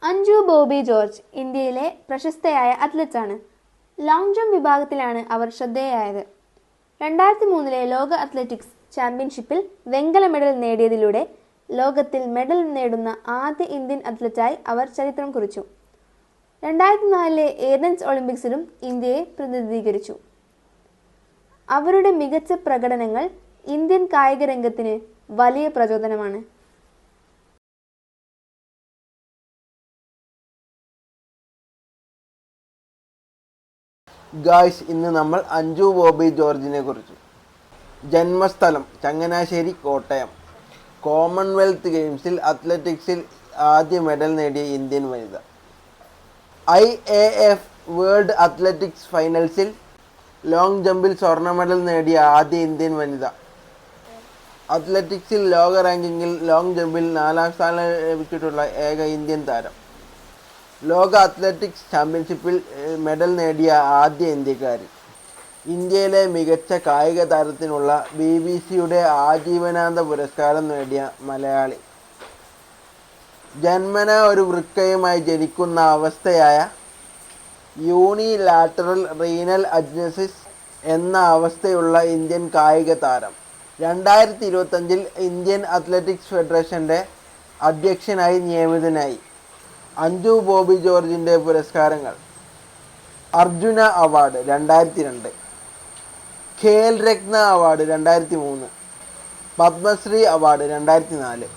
Anju Bobby George ഇന്ത്യയിലെ പ്രശസ്തയായ അത്ലറ്റാണ്. Long jump വിഭാഗത്തിലാണ് അവർ ശ്രദ്ധേയയായത്. 2003 ലോക അത്ലറ്റിക്സ് ചാമ്പ്യൻഷിപ്പിൽ വെങ്കല മെഡൽ നേടിയതിലൂടെ ലോകത്തിൽ മെഡൽ നേടുന്ന ആദ്യ ഇന്ത്യൻ അത്ലറ്റായി അവർ ചരിത്രം കുറിച്ചു. 2004 ഏതൻസ് ഒളിമ്പിക്സിലും ഇന്ത്യയെ പ്രതിനിധീകരിച്ചു. അവരുടെ മികച്ച പ്രകടനങ്ങൾ ഇന്ത്യൻ കായിക രംഗത്തിന് വലിയ പ്രചോദനമാണ്. ഗായ്സ്, ഇന്ന് നമ്മൾ അഞ്ജു ബോബി ജോർജിനെ കുറിച്ച്. ജന്മസ്ഥലം ചങ്ങനാശ്ശേരി, കോട്ടയം. കോമൺവെൽത്ത് ഗെയിംസിൽ അത്ലറ്റിക്സിൽ ആദ്യ മെഡൽ നേടിയ ഇന്ത്യൻ വനിത. IAF വേൾഡ് അത്ലറ്റിക്സ് ഫൈനൽസിൽ ലോങ് ജമ്പിൽ സ്വർണ്ണ മെഡൽ നേടിയ ആദ്യ ഇന്ത്യൻ വനിത. അത്ലറ്റിക്സിൽ ലോക റാങ്കിങ്ങിൽ ലോങ് ജമ്പിൽ 4ാം സ്ഥാനം ലഭിച്ചിട്ടുള്ള ഏക ഇന്ത്യൻ താരം. ലോക അത്ലറ്റിക്സ് ചാമ്പ്യൻഷിപ്പിൽ മെഡൽ നേടിയ ആദ്യ ഇന്ത്യക്കാരി. ഇന്ത്യയിലെ മികച്ച കായിക താരത്തിനുള്ള BBC-യുടെ ആജീവനാന്ത പുരസ്കാരം നേടിയ മലയാളി. ജന്മനാ ഒരു വൃക്കയുമായി ജനിക്കുന്ന അവസ്ഥയായ യൂണിലാറ്ററൽ റീനൽ അഡ്നസിസ് എന്ന അവസ്ഥയുള്ള ഇന്ത്യൻ കായിക താരം. 2025 ഇന്ത്യൻ അത്ലറ്റിക്സ് ഫെഡറേഷൻ്റെ അധ്യക്ഷനായി നിയമിതനായി. അഞ്ജു ബോബി ജോർജിൻ്റെ പുരസ്കാരങ്ങൾ: Arjuna award 2002, Khel Ratna award 2003, Padmashri award 2004.